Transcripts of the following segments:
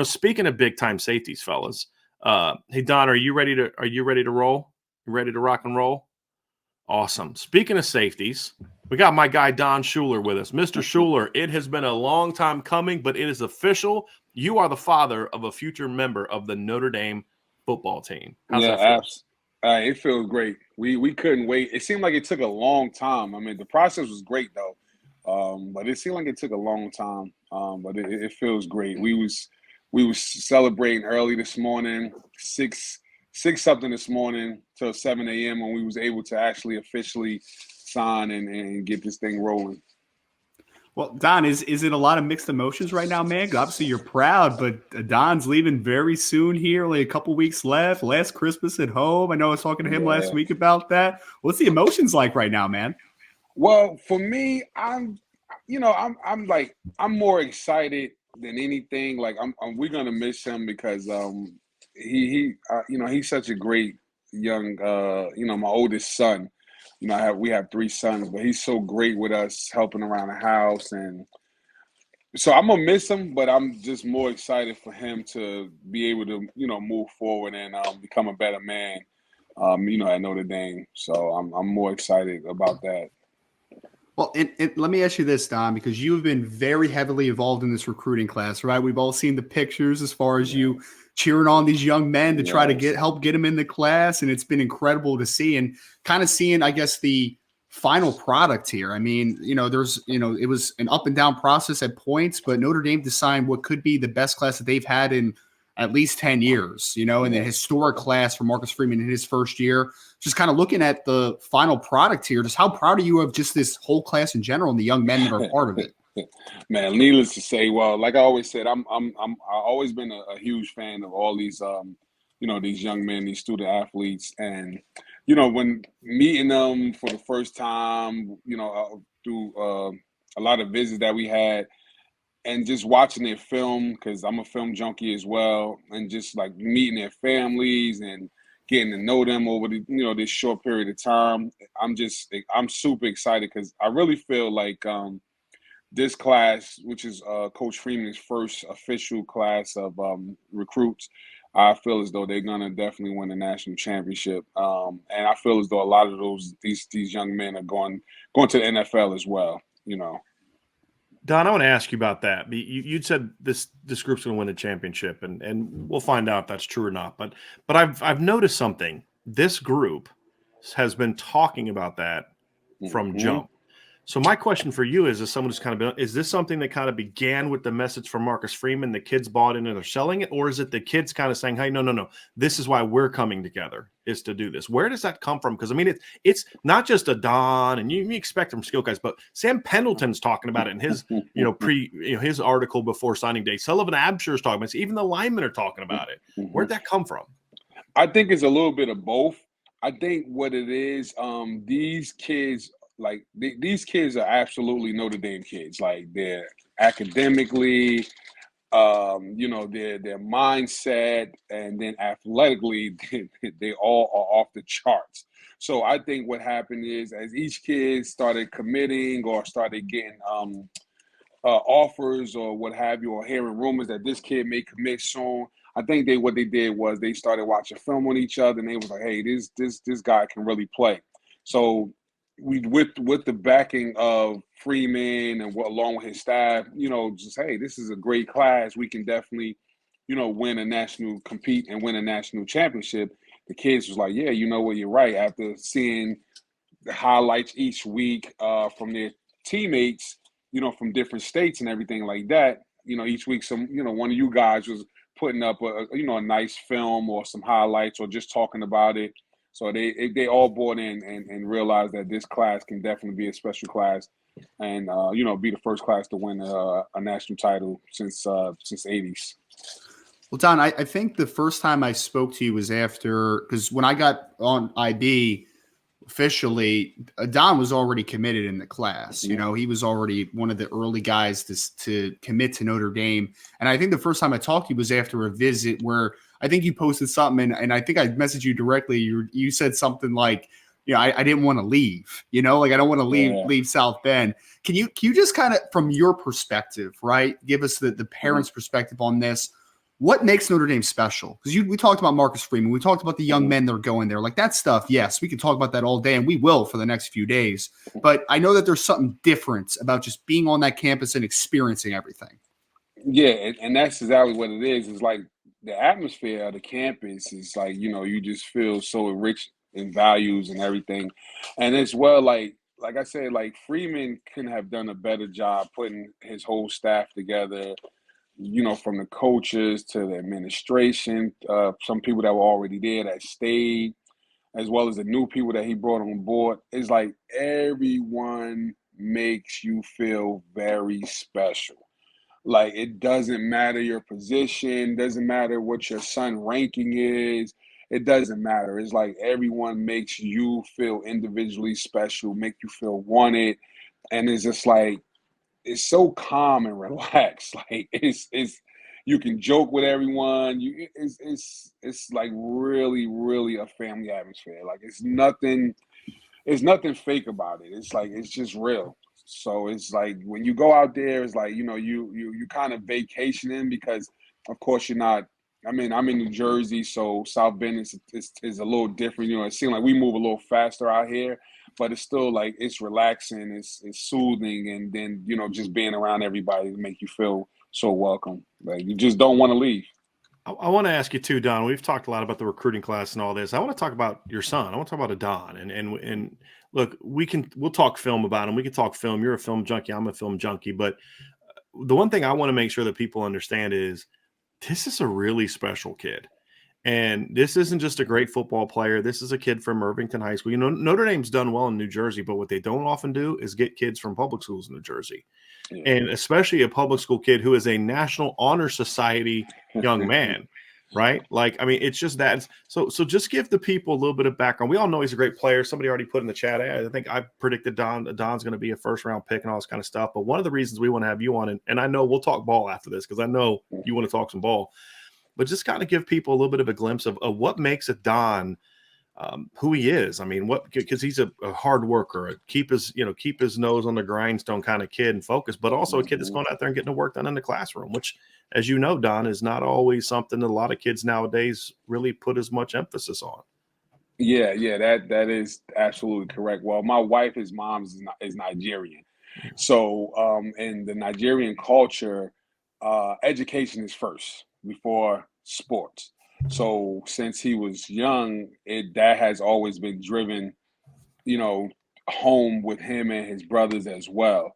Speaking of big time safeties, fellas, hey Don, are you ready to roll? You ready to rock and roll? Awesome. Speaking of safeties, we got my guy Adon Shuler with us. Mr. Shuler, it has been a long time coming, but it is official. You are the father of a future member of the Notre Dame football team. How's that feel? It feels great. We couldn't wait. It seemed like it took a long time. I mean, the process was great though, but it seemed like it took a long time. But it feels great. We was celebrating early this morning, six something this morning till 7 a.m. when we was able to actually officially sign and get this thing rolling. Well, Don, is it a lot of mixed emotions right now, man? Obviously, you're proud, but Don's leaving very soon here, only a couple weeks left. Last Christmas at home. I know I was talking to him last week about that. What's the emotions like right now, man? Well, for me, I'm more excited than anything. Like we're gonna miss him because he's such a great young my oldest son. We have three sons, but he's so great with us helping around the house, and so I'm gonna miss him. But I'm just more excited for him to be able to move forward and become a better man. At Notre Dame. So I'm more excited about that. Well, and let me ask you this, Don, because you have been very heavily involved in this recruiting class, right? We've all seen the pictures as far as you cheering on these young men to try to help get them in the class, and it's been incredible to see and kind of seeing, I guess, the final product here. I mean, it was an up and down process at points, but Notre Dame designed what could be the best class that they've had in at least 10 years, and a historic class for Marcus Freeman in his first year. Just kind of looking at the final product here, just how proud are you of just this whole class in general and the young men that are part of it? Man, needless to say, well, like I always said, I've always been a huge fan of all these these young men, these student athletes, and when meeting them for the first time, through a lot of visits that we had, and just watching their film, because I'm a film junkie as well, and just like meeting their families and getting to know them over the this short period of time, I'm super excited because I really feel like this class, which is Coach Freeman's first official class of recruits, I feel as though they're gonna definitely win the national championship, and I feel as though a lot of these young men are going to the NFL as well. Don, I want to ask you about that. You'd said this group's going to win the championship, and we'll find out if that's true or not. But I've noticed something. This group has been talking about that from jump. So my question for you is, as someone who's kind of been, is this something that kind of began with the message from Marcus Freeman, the kids bought in and they're selling it, or is it the kids kind of saying, hey, no, this is why we're coming together, is to do this? Where does that come from? Because I mean, it's not just a Don, and you expect from skill guys, but Sam Pendleton's talking about it in his his article before signing day. Sullivan Absher's talking about it. Even the linemen are talking about it. Where'd that come from? I think it's a little bit of both. I think what it is, these kids. Like these kids are absolutely Notre Dame kids. Like they're academically, their mindset, and then athletically, they all are off the charts. So I think what happened is, as each kid started committing or started getting offers or what have you, or hearing rumors that this kid may commit soon, I think what they did was they started watching film on each other, and they was like, hey, this guy can really play. So with the backing of Freeman and along with his staff, just hey, this is a great class. We can definitely, compete and win a national championship. The kids was like, yeah, you know what, you're right. After seeing the highlights each week from their teammates, from different states and everything like that, each week one of you guys was putting up a nice film or some highlights or just talking about it. So they all bought in and realized that this class can definitely be a special class, and be the first class to win a national title since '80s. Well, Don, I think the first time I spoke to you was after, because when I got on IB officially, Don was already committed in the class. He was already one of the early guys to commit to Notre Dame. And I think the first time I talked to you was after a visit where I think you posted something, and I think I messaged you directly. You said something like, I didn't want to leave, I don't want to leave South Bend. Can you just kind of, from your perspective, right, give us the parents' perspective on this? what makes Notre Dame special? Because we talked about Marcus Freeman. We talked about the young men that are going there. Like that stuff, yes, we can talk about that all day, and we will for the next few days. But I know that there's something different about just being on that campus and experiencing everything. Yeah, and that's exactly what it is. It's like the atmosphere of the campus is like, you just feel so rich in values and everything. And as well, like I said, like Freeman couldn't have done a better job putting his whole staff together, from the coaches to the administration, some people that were already there that stayed, as well as the new people that he brought on board. It's like everyone makes you feel very special. Like it doesn't matter your position, doesn't matter what your son ranking is. It doesn't matter. It's like everyone makes you feel individually special, make you feel wanted. And it's just like it's so calm and relaxed. Like it's you can joke with everyone. It's like really, really a family atmosphere. Like it's nothing fake about it. It's like it's just real. So it's like when you go out there, it's like you kind of vacationing because of course you're not. I mean, I'm in New Jersey, so South Bend is a little different. It seems like we move a little faster out here, but it's still like it's relaxing, it's soothing, and then just being around everybody to make you feel so welcome. Like you just don't want to leave. I want to ask you too, Don. We've talked a lot about the recruiting class and all this. I want to talk about your son. I want to talk about Adon. And look, we'll talk film about him. We can talk film. You're a film junkie. I'm a film junkie. But the one thing I want to make sure that people understand is this is a really special kid. And this isn't just a great football player. This is a kid from Irvington High School. Notre Dame's done well in New Jersey, but what they don't often do is get kids from public schools in New Jersey. Yeah. And especially a public school kid who is a National Honor Society young man, right? Like, I mean, it's just that. So just give the people a little bit of background. We all know he's a great player. Somebody already put in the chat. I think I predicted Don's going to be a first-round pick and all this kind of stuff. But one of the reasons we want to have you on, and I know we'll talk ball after this because I know you want to talk some ball, but just kind of give people a little bit of a glimpse of what makes Adon who he is. I mean, because he's a hard worker, keep his nose on the grindstone kind of kid and focus, but also a kid that's going out there and getting the work done in the classroom, which, as you know, Don, is not always something that a lot of kids nowadays really put as much emphasis on. Yeah, that is absolutely correct. Well, my wife, his mom is Nigerian, so in the Nigerian culture, education is first before sports. So since he was young, that has always been driven, you know, home with him and his brothers as well.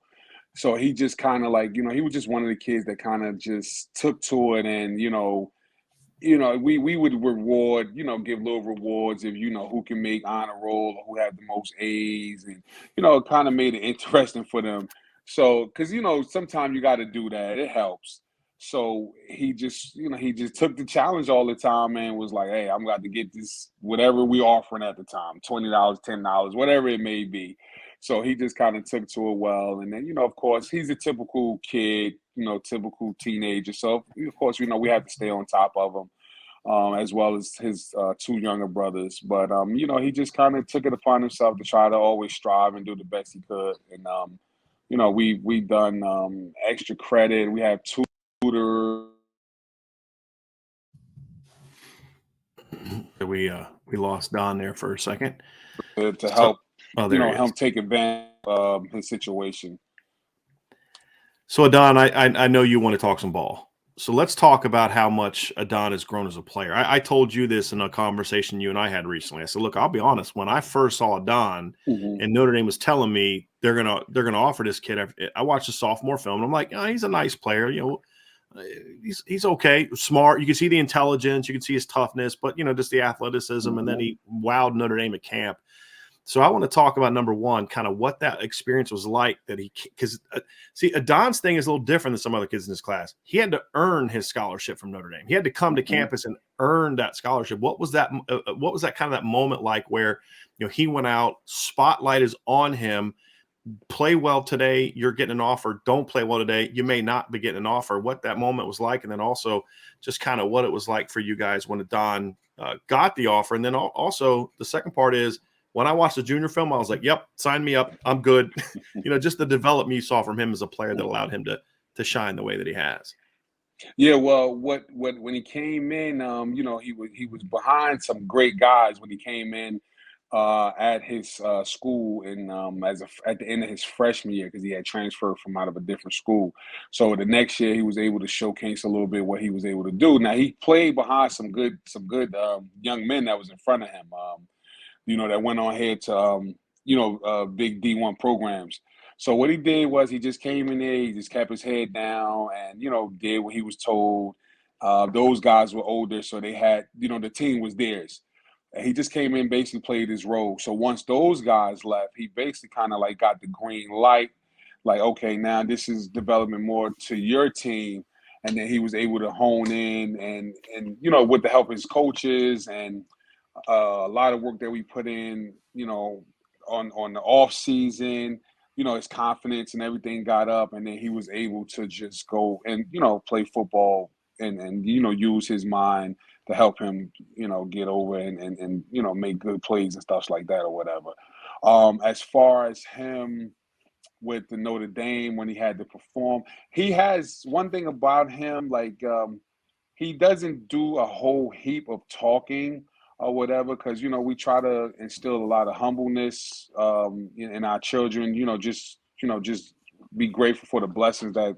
So he just kind of like, he was just one of the kids that kind of just took to it, and we would reward, give little rewards if who can make honor roll or who had the most A's, and it kind of made it interesting for them. So, because sometimes you got to do that, it helps. So he just took the challenge all the time and was like, "Hey, I'm got to get this whatever we offering at the time, $20, $10, whatever it may be." So he just kind of took to it well, and then of course he's a typical kid, typical teenager. So of course we have to stay on top of him, as well as his two younger brothers. But he just kind of took it upon himself to try to always strive and do the best he could. And we done extra credit. We have tutors. We lost Don there for a second To help him take advantage of his situation. So Adon, I know you want to talk some ball. So let's talk about how much Adon has grown as a player. I told you this in a conversation you and I had recently. I said, look, I'll be honest. When I first saw Adon and Notre Dame was telling me they're gonna offer this kid, I watched the sophomore film and I'm like, oh, he's a nice player. He's okay, smart. You can see the intelligence, you can see his toughness, but just the athleticism. And then he wowed Notre Dame at camp. So I want to talk about, number one, kind of what that experience was like, because Adon's thing is a little different than some other kids in his class. He had to earn his scholarship from Notre Dame. He had to come to campus and earn that scholarship. What was that kind of that moment like where, he went out, spotlight is on him, play well today, you're getting an offer. Don't play well today, you may not be getting an offer. What that moment was like, and then also just kind of what it was like for you guys when Adon got the offer. And then also the second part is, when I watched the junior film, I was like, yep, sign me up. I'm good. Just the development you saw from him as a player that allowed him to shine the way that he has. Yeah, well, what when he came in, he was behind some great guys when he came in at his school in at the end of his freshman year because he had transferred from out of a different school. So the next year he was able to showcase a little bit what he was able to do. Now he played behind some good young men that was in front of him. That went on here to big D1 programs. So what he did was he just came in there, he just kept his head down, and did what he was told. Those guys were older, so they had the team was theirs. And he just came in, basically played his role. So once those guys left, he basically kind of like got the green light, like okay, now this is development more to your team. And then he was able to hone in and with the help of his coaches and a lot of work that we put in, on the off season, his confidence and everything got up, and then he was able to just go and play football and use his mind to help him, get over and make good plays and stuff like that or whatever. As far as him with the Notre Dame when he had to perform, he has one thing about him, like he doesn't do a whole heap of talking or whatever because we try to instill a lot of humbleness in our children. Just be grateful for the blessings that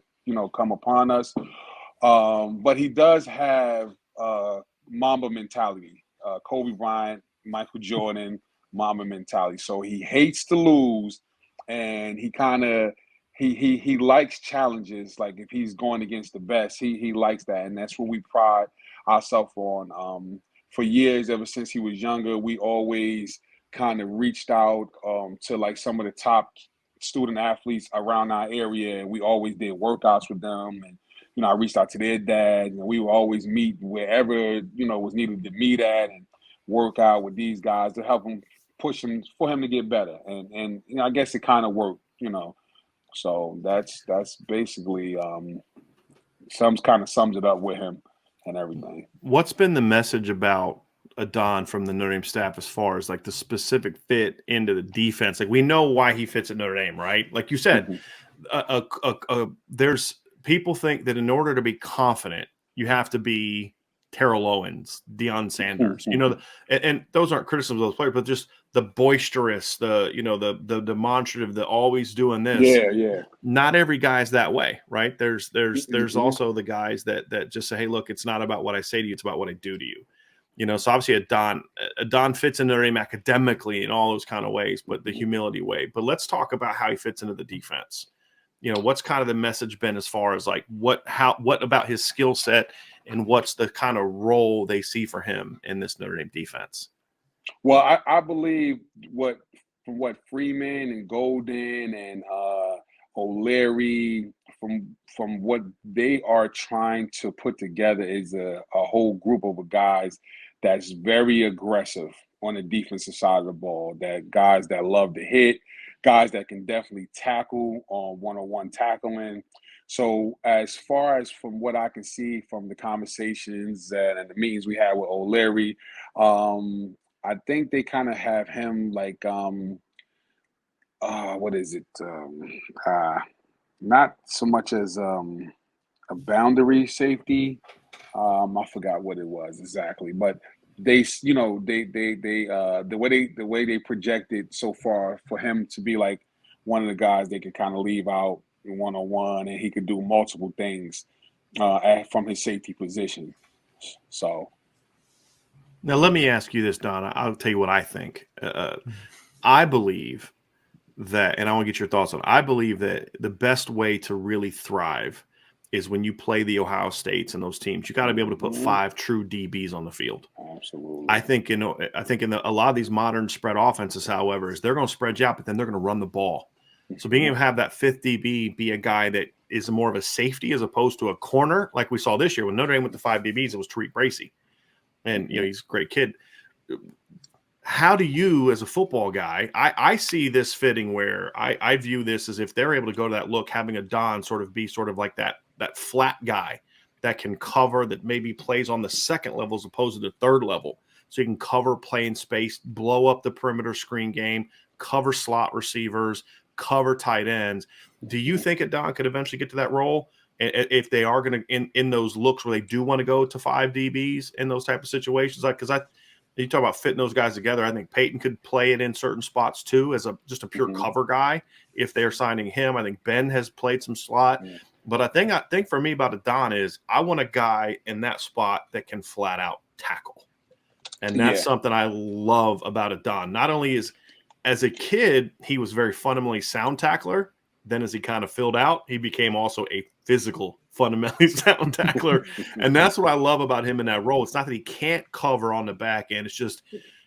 come upon us. But he does have Mamba mentality. Kobe Bryant, Michael Jordan, Mamba mentality. So he hates to lose, and he kind of he likes challenges. Like if he's going against the best, he likes that, and that's what we pride ourselves on. For years, ever since he was younger, we always kind of reached out to like some of the top student athletes around our area, and we always did workouts with them. And I reached out to their dad, and we would always meet wherever was needed to meet at and work out with these guys to help him push him for him to get better. And I guess it kind of worked. So that's basically some kind of sums it up with him and everything. What's been the message about Adon from the Notre Dame staff as far as like the specific fit into the defense? Like we know why he fits at Notre Dame, right? Like you said, there's people think that in order to be confident, you have to be Terrell Owens, Deion Sanders, and those aren't criticisms of those players, but just the boisterous, the demonstrative, the always doing this. Yeah. Not every guy's that way, right? There's also the guys that just say, hey, look, it's not about what I say to you, it's about what I do to you. So obviously Adon fits into Notre Dame academically in all those kind of ways, but the humility way. But let's talk about how he fits into the defense. What's kind of the message been as far as like what about his skill set and what's the kind of role they see for him in this Notre Dame defense? Well, I believe what Freeman and Golden and OLeary from what they are trying to put together is a whole group of guys that's very aggressive on the defensive side of the ball. That guys that love to hit, guys that can definitely tackle on one-on-one tackling. So as far as from what I can see from the conversations and the meetings we had with OLeary, I think they kind of have him like what is it? Not so much as a boundary safety. I forgot what it was exactly, but they the way they projected so far for him to be like one of the guys they could kind of leave out in one-on-one, and he could do multiple things from his safety position. So now let me ask you this, Donna. I'll tell you what I think. I believe that, and I want to get your thoughts on it. I believe that the best way to really thrive is when you play the Ohio States and those teams. You got to be able to put 5 true DBs on the field. Absolutely. I think in a lot of these modern spread offenses, however, is they're going to spread you out, but then they're going to run the ball. So being able to have that 5th DB be a guy that is more of a safety as opposed to a corner, like we saw this year when Notre Dame went to 5 DBs, it was Tariq Bracy, and he's a great kid. How do you, as a football guy, I see this fitting where I view this as if they're able to go to that look, having Adon sort of be sort of like that flat guy that can cover, that maybe plays on the 2nd level as opposed to the 3rd level. So you can cover, play in space, blow up the perimeter screen game, cover slot receivers, cover tight ends. Do you think Adon could eventually get to that role? if they are going to in those looks where they do want to go to 5 DBs in those type of situations. Like, because you talk about fitting those guys together. I think Peyton could play it in certain spots too, as just a pure cover guy. If they're signing him, I think Ben has played some slot. But I think for me about Adon is I want a guy in that spot that can flat out tackle, and that's something I love about Adon. Not only as a kid he was very fundamentally sound tackler. Then as he kind of filled out, he became also a physical, fundamentally sound tackler. And that's what I love about him in that role. It's not that he can't cover on the back end. It's just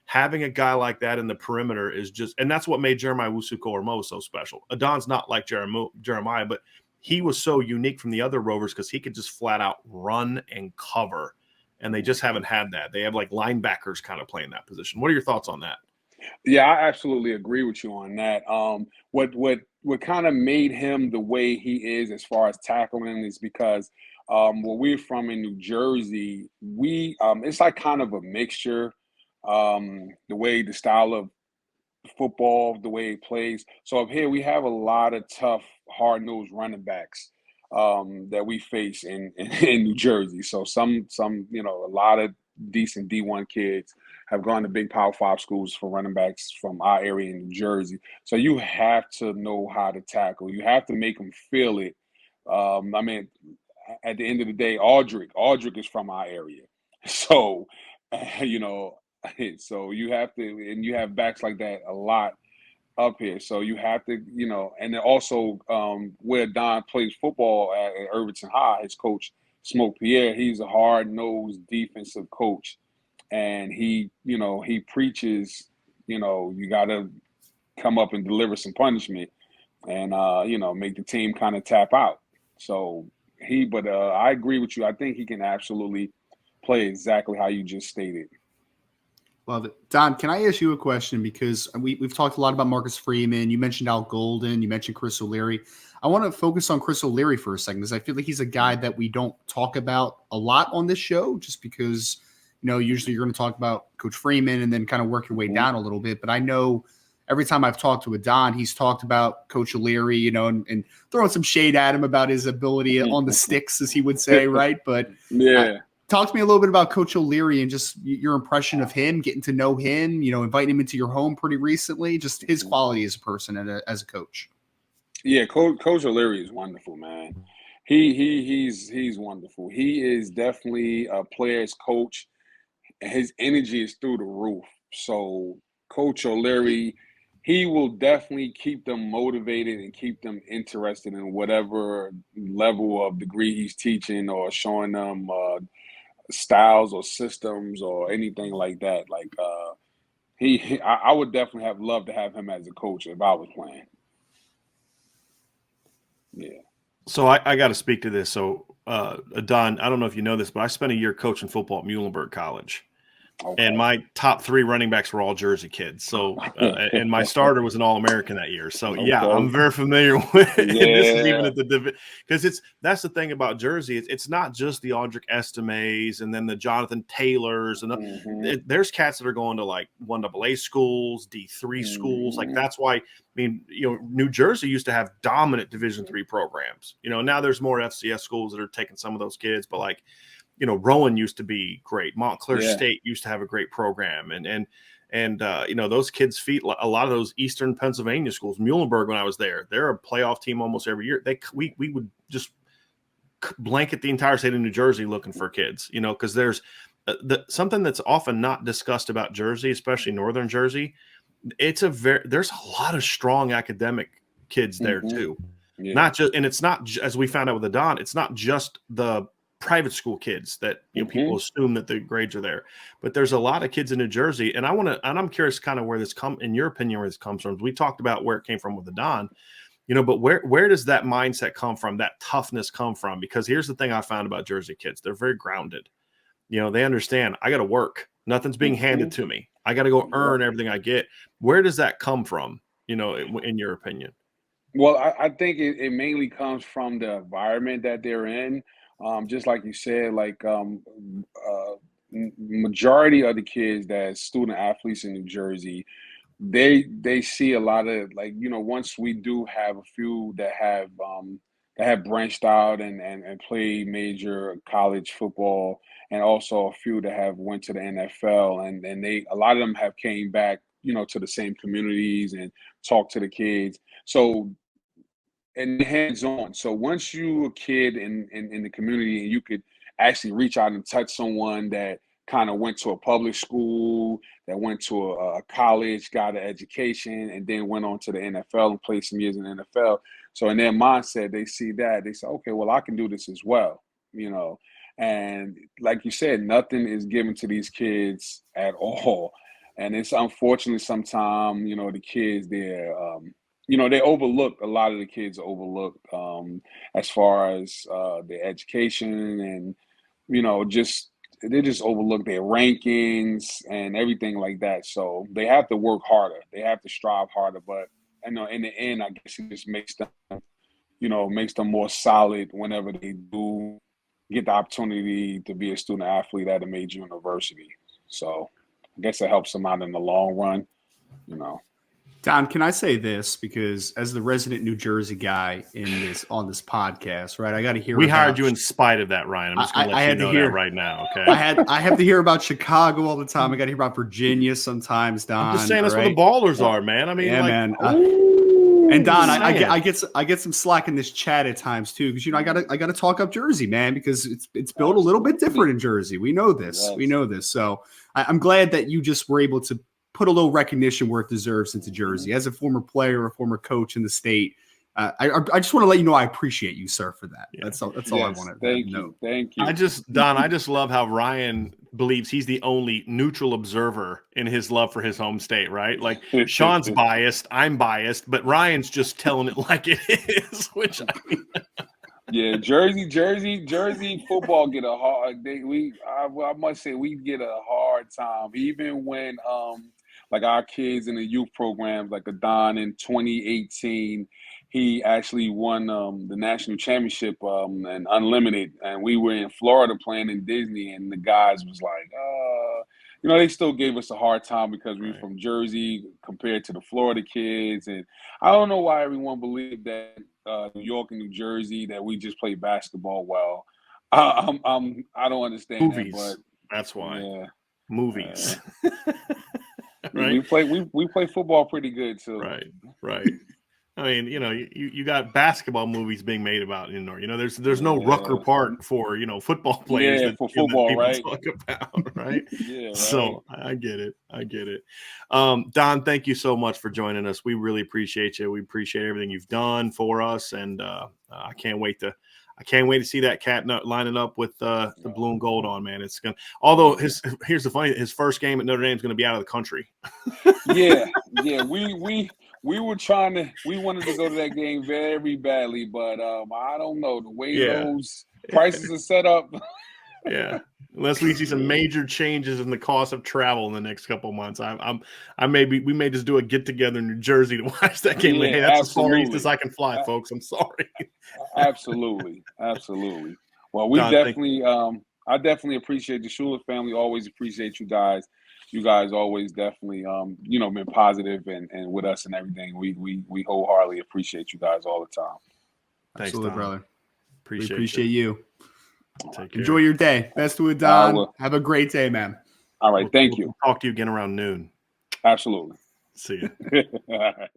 having a guy like that in the perimeter is just – and that's what made Jeremiah Wusu-Koramoah so special. Adon's not like Jeremiah, but he was so unique from the other Rovers because he could just flat out run and cover. And they just haven't had that. They have like linebackers kind of playing that position. What are your thoughts on that? Yeah, I absolutely agree with you on that. What kind of made him the way he is as far as tackling is because where we're from in New Jersey, we it's like kind of a mixture. The style of football, the way it plays. So up here we have a lot of tough, hard-nosed running backs that we face in New Jersey. So some a lot of decent D1 kids have gone to big Power 5 schools for running backs from our area in New Jersey. So you have to know how to tackle. You have to make them feel it. I mean, at the end of the day, Aldrich is from our area. So, so you have to, and you have backs like that a lot up here. So you have to, and then also where Don plays football at Irvington High, his coach, Smoke Pierre, he's a hard-nosed defensive coach. And he preaches, you got to come up and deliver some punishment and, make the team kind of tap out. So I agree with you. I think he can absolutely play exactly how you just stated. Love it. Don, can I ask you a question? Because we've talked a lot about Marcus Freeman. You mentioned Al Golden. You mentioned Chris OLeary. I want to focus on Chris OLeary for a second because I feel like he's a guy that we don't talk about a lot on this show just because, usually you're going to talk about Coach Freeman and then kind of work your way down a little bit. But I know every time I've talked to Adon, he's talked about Coach OLeary, and throwing some shade at him about his ability on the sticks, as he would say, right? But talk to me a little bit about Coach OLeary and just your impression of him, getting to know him, inviting him into your home pretty recently, just his quality as a person and as a coach. Yeah, Coach OLeary is wonderful, man. He's wonderful. He is definitely a player's coach. His energy is through the roof. So Coach OLeary, he will definitely keep them motivated and keep them interested in whatever level of degree he's teaching or showing them styles or systems or anything like that. Like I would definitely have loved to have him as a coach if I was playing. Yeah. So I got to speak to this. So Adon, I don't know if you know this, but I spent a year coaching football at Muhlenberg College. Okay. And my top 3 running backs were all Jersey kids. So, and my starter was an All-American that year. So, yeah, I'm very familiar with this is even at the because that's the thing about Jersey. It's not just the Audric Estimes and then the Jonathan Taylors and there's cats that are going to like 1AA schools, D3 schools. Like that's why. I mean, New Jersey used to have dominant Division III programs. Now there's more FCS schools that are taking some of those kids, but like. Rowan used to be great. Montclair State used to have a great program. And those kids feed a lot of those Eastern Pennsylvania schools. Muhlenberg, when I was there, they're a playoff team almost every year. We would just blanket the entire state of New Jersey looking for kids, because there's something that's often not discussed about Jersey, especially Northern Jersey. There's a lot of strong academic kids there too. Yeah. Not just, and it's not, as we found out with Adon, it's not just the private school kids that people assume that the grades are there, but there's a lot of kids in New Jersey, and I'm curious kind of where this in your opinion, where this comes from. We talked about where it came from with Adon, but where does that mindset come from, that toughness come from? Because here's the thing I found about Jersey kids. They're very grounded. They understand I got to work. Nothing's being handed to me. I got to go earn everything I get. Where does that come from, in your opinion? Well, I think it mainly comes from the environment that they're in. Just like you said, like majority of the kids that student athletes in New Jersey, they see a lot of once we do have a few that have that have branched out and played major college football, and also a few that have went to the NFL, and a lot of them have came back, to the same communities and talked to the kids. So, and hands on. So once you a kid in the community and you could actually reach out and touch someone that kind of went to a public school, that went to a college, got an education, and then went on to the NFL and played some years in the NFL. So in their mindset, they see that, they say, okay, well, I can do this as well, And like you said, nothing is given to these kids at all. And it's unfortunately sometimes, the kids, they overlook, a lot of the kids are overlooked as far as their education, and, they just overlook their rankings and everything like that. So they have to work harder. They have to strive harder. But in the end, I guess it just makes them more solid whenever they do get the opportunity to be a student athlete at a major university. So I guess it helps them out in the long run, Don, can I say this? Because as the resident New Jersey guy on this podcast, right? I got to hear. We hired you in spite of that, Ryan. I'm just going to let you know that right now. Okay. I have to hear about Chicago all the time. I got to hear about Virginia sometimes, Don. I'm just saying that's where the ballers are, man. I mean, yeah, man. And Don, I get some slack in this chat at times too, because I gotta talk up Jersey, man, because it's built a little bit different in Jersey. We know this. Yes. We know this. So I'm glad that you just were able to put a little recognition where it deserves into Jersey. As a former player, a former coach in the state, I just want to let you know I appreciate you, sir, for that. Yeah. That's all I wanted to know. Thank you. I just love how Ryan believes he's the only neutral observer in his love for his home state, right? Like Sean's biased, I'm biased, but Ryan's just telling it like it is, which yeah, Jersey football get a hard. I must say we get a hard time, even when like our kids in the youth programs, like Adon in 2018, he actually won the national championship and unlimited, and we were in Florida playing in Disney, and the guys was like, they still gave us a hard time because we were from Jersey compared to the Florida kids, and I don't know why everyone believed that New York and New Jersey that we just play basketball well. I don't understand movies. That, but that's why movies. Right. We play football pretty good too. Right. I mean, you got basketball movies being made about there's no Rucker Park for football players. Yeah, for football, right? Talk about, right? Yeah. Right. So I get it. Don, thank you so much for joining us. We really appreciate you. We appreciate everything you've done for us, and I can't wait to see that cat lining up with the blue and gold on, man. It's gonna. Although here's the funny, his first game at Notre Dame is going to be out of the country. Yeah. We were we wanted to go to that game very badly, but I don't know the way those prices are set up. Yeah, unless we see some major changes in the cost of travel in the next couple of months, we may just do a get together in New Jersey to watch that game. Yeah, hey, that's absolutely. as far east as I can fly, folks. I'm sorry. Absolutely. Well, we definitely, I definitely appreciate the Shuler family. Always appreciate you guys. You guys always definitely, been positive and with us and everything. We wholeheartedly appreciate you guys all the time. Thanks, absolutely, Don. brother. Appreciate you. Take care. Enjoy your day. Best with Don. Have a great day, man. All right. Thank you. We'll talk to you again around noon. Absolutely. See you. All right.